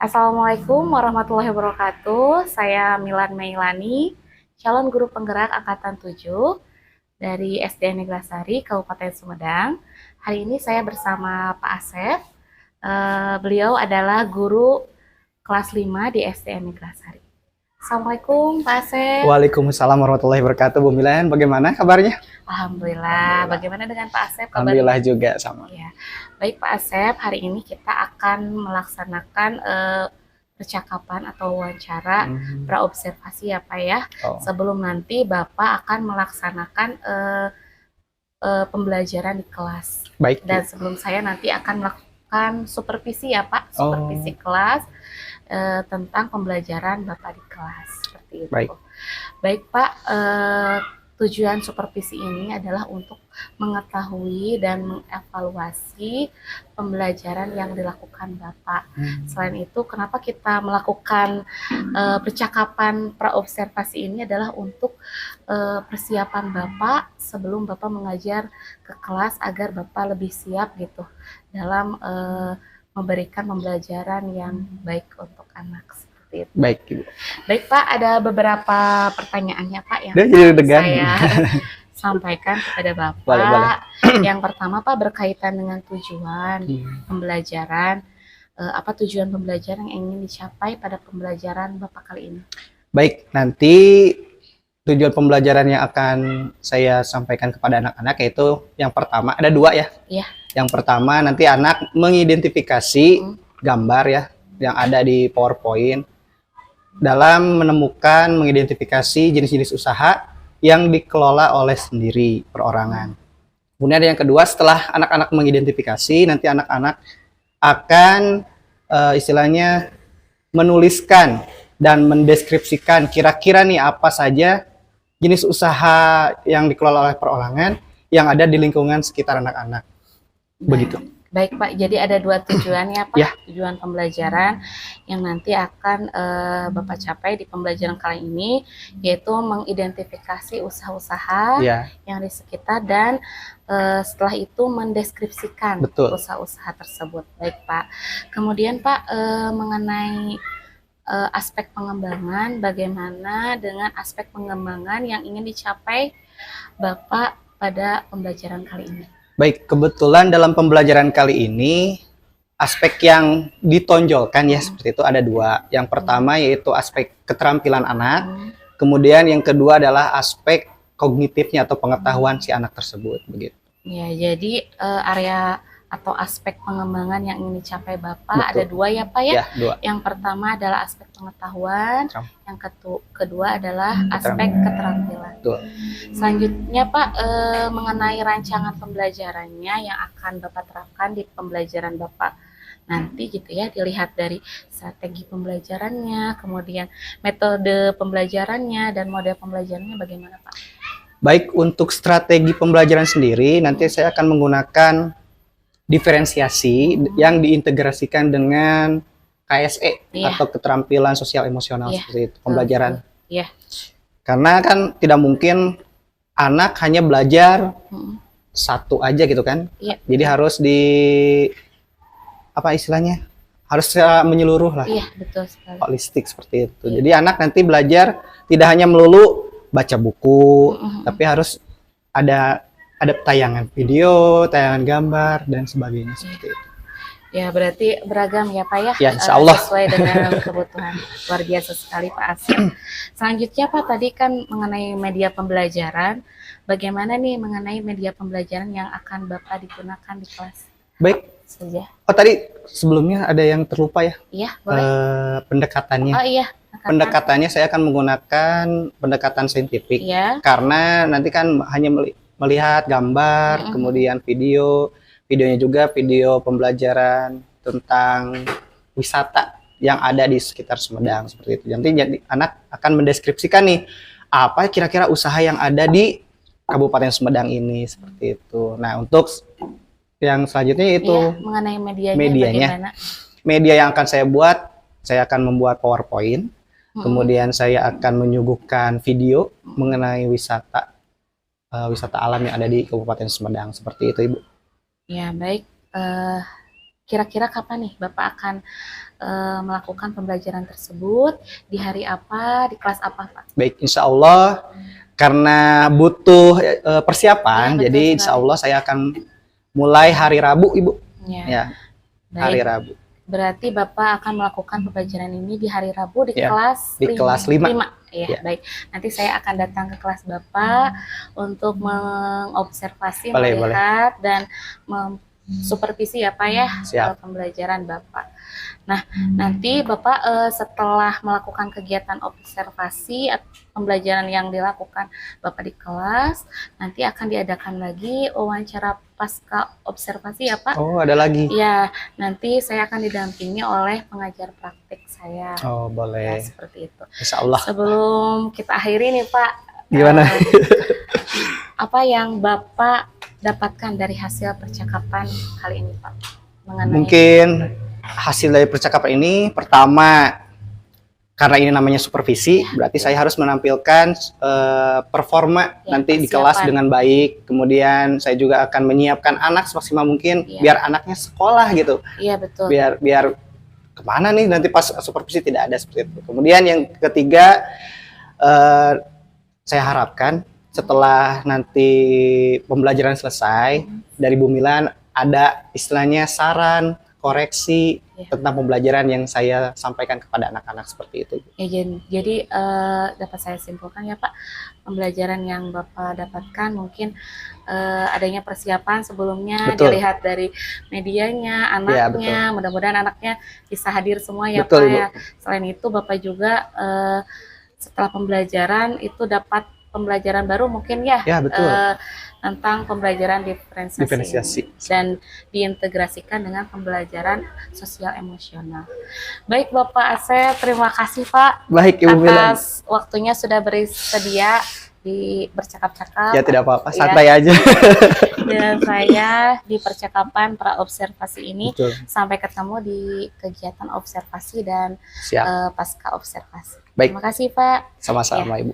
Assalamualaikum warahmatullahi wabarakatuh. Saya Milan Meilani, calon guru penggerak angkatan 7 dari SDN Neglasari, Kabupaten Sumedang. Hari ini saya bersama Pak Asep. Beliau adalah guru kelas 5 di SDN Neglasari. Assalamualaikum Pak Asep. Waalaikumsalam warahmatullahi wabarakatuh. Bu Milan, bagaimana kabarnya? Alhamdulillah. Bagaimana dengan Pak Asep kabarnya? Alhamdulillah juga sama. Ya. Baik Pak Asep, hari ini kita akan melaksanakan percakapan atau wawancara praobservasi ya Pak ya. Sebelum nanti Bapak akan melaksanakan pembelajaran di kelas. Baik. Dan sebelum saya nanti akan melakukan supervisi ya Pak, supervisi kelas tentang pembelajaran Bapak di kelas. Seperti itu. Baik Pak, tujuan supervisi ini adalah untuk mengetahui dan mengevaluasi pembelajaran yang dilakukan Bapak. Selain itu, kenapa kita melakukan percakapan praobservasi ini adalah untuk persiapan Bapak sebelum Bapak mengajar ke kelas agar Bapak lebih siap gitu dalam memberikan pembelajaran yang baik untuk anak. Baik, Ibu. Baik Pak, ada beberapa pertanyaannya Pak yang saya sampaikan kepada Bapak. Boleh. Yang pertama Pak, berkaitan dengan tujuan pembelajaran. Apa tujuan pembelajaran yang ingin dicapai pada pembelajaran Bapak kali ini? Baik, nanti tujuan pembelajaran yang akan saya sampaikan kepada anak-anak yaitu yang pertama, ada dua ya. Iya. Yang pertama nanti anak mengidentifikasi gambar ya yang ada di PowerPoint dalam mengidentifikasi jenis-jenis usaha yang dikelola oleh sendiri perorangan. Kemudian yang kedua, setelah anak-anak mengidentifikasi, nanti anak-anak akan istilahnya menuliskan dan mendeskripsikan kira-kira nih apa saja jenis usaha yang dikelola oleh perorangan yang ada di lingkungan sekitar anak-anak. Begitu. Baik Pak, jadi ada dua tujuan ya Pak, ya. Tujuan pembelajaran yang nanti akan Bapak capai di pembelajaran kali ini, yaitu mengidentifikasi usaha-usaha yang di sekitar dan setelah itu mendeskripsikan usaha-usaha tersebut. Baik Pak, kemudian Pak mengenai aspek pengembangan, bagaimana dengan aspek pengembangan yang ingin dicapai Bapak pada pembelajaran kali ini? Baik, kebetulan dalam pembelajaran kali ini aspek yang ditonjolkan ya seperti itu ada dua. Yang pertama yaitu aspek keterampilan anak, kemudian yang kedua adalah aspek kognitifnya atau pengetahuan si anak tersebut begitu. Ya, jadi area atau aspek pengembangan yang ingin dicapai Bapak ada dua ya Pak ya? Dua. Yang pertama adalah aspek pengetahuan, yang kedua adalah aspek keterampilan. Selanjutnya Pak, mengenai rancangan pembelajarannya yang akan Bapak terapkan di pembelajaran Bapak nanti gitu ya, dilihat dari strategi pembelajarannya, kemudian metode pembelajarannya dan model pembelajarannya bagaimana Pak? Baik, untuk strategi pembelajaran sendiri nanti saya akan menggunakan diferensiasi yang diintegrasikan dengan KSE atau keterampilan sosial emosional seperti itu pembelajaran. Karena kan tidak mungkin anak hanya belajar satu aja gitu kan. Jadi harus apa istilahnya? Harus menyeluruh lah. Betul sekali. Holistik seperti itu. Jadi anak nanti belajar tidak hanya melulu baca buku, tapi harus ada tayangan video, tayangan gambar, dan sebagainya seperti itu. Ya, berarti beragam ya Pak ya? Ya, insya Allah. Sesuai dengan kebutuhan. Luar biasa sekali Pak Asep. Selanjutnya Pak, tadi kan mengenai media pembelajaran. Bagaimana nih mengenai media pembelajaran yang akan Bapak digunakan di kelas? Baik. Saja. Oh, tadi sebelumnya ada yang terlupa ya? Iya, boleh. Pendekatannya. Oh iya. Pendekatannya saya akan menggunakan pendekatan saintifik. Karena nanti kan hanya melihat gambar, kemudian videonya juga video pembelajaran tentang wisata yang ada di sekitar Sumedang seperti itu. Jadi anak akan mendeskripsikan nih apa kira-kira usaha yang ada di Kabupaten Sumedang ini seperti itu. Nah, untuk yang selanjutnya itu mengenai medianya. Media yang akan saya buat, saya akan membuat PowerPoint. Kemudian saya akan menyuguhkan video mengenai wisata alam yang ada di Kabupaten Sumedang seperti itu Ibu. Ya baik, kira-kira kapan nih Bapak akan melakukan pembelajaran tersebut, di hari apa, di kelas apa Pak? Baik, insya Allah karena butuh persiapan, Ya, jadi insya Allah saya akan mulai hari Rabu, Ibu. Ya, hari Rabu. Berarti Bapak akan melakukan pembelajaran ini di hari Rabu di kelas di kelas 5. Ya, baik. Nanti saya akan datang ke kelas Bapak untuk mengobservasi, melihat dan supervisi ya Pak ya, pembelajaran Bapak. Nah, nanti Bapak setelah melakukan kegiatan observasi pembelajaran yang dilakukan Bapak di kelas, nanti akan diadakan lagi wawancara pasca observasi ya Pak. Oh, ada lagi? Ya, nanti saya akan didampingi oleh pengajar praktik saya. Oh, boleh. Ya, seperti itu. Insya Allah. Sebelum kita akhiri nih Pak, gimana? apa yang Bapak dapatkan dari hasil percakapan kali ini Pak? Mungkin hasil dari percakapan ini, pertama, karena ini namanya supervisi, berarti saya harus menampilkan performa nanti di kelas dengan baik. Kemudian saya juga akan menyiapkan anak semaksimal mungkin biar anaknya sekolah gitu. Iya, betul. Biar kemana nih nanti pas supervisi tidak ada seperti itu. Kemudian yang ketiga, saya harapkan setelah nanti pembelajaran selesai dari Bu Milan ada istilahnya saran, koreksi tentang pembelajaran yang saya sampaikan kepada anak-anak seperti itu. Ya, jadi dapat saya simpulkan ya Pak, pembelajaran yang Bapak dapatkan mungkin adanya persiapan sebelumnya, dilihat dari medianya, anaknya, mudah-mudahan anaknya bisa hadir semua ya Pak ya. Selain itu Bapak juga setelah pembelajaran itu dapat pembelajaran baru mungkin ya, tentang pembelajaran diferensiasi dan diintegrasikan dengan pembelajaran sosial emosional. Baik Bapak Asep, terima kasih Pak. Baik Ibu Milan. Atas waktunya sudah bersedia di bercakap-cakap. Ya tidak apa-apa, santai aja. Dan saya di percakapan pra observasi ini. Sampai ketemu di kegiatan observasi dan pasca observasi. Baik. Terima kasih Pak. Sama-sama Ibu.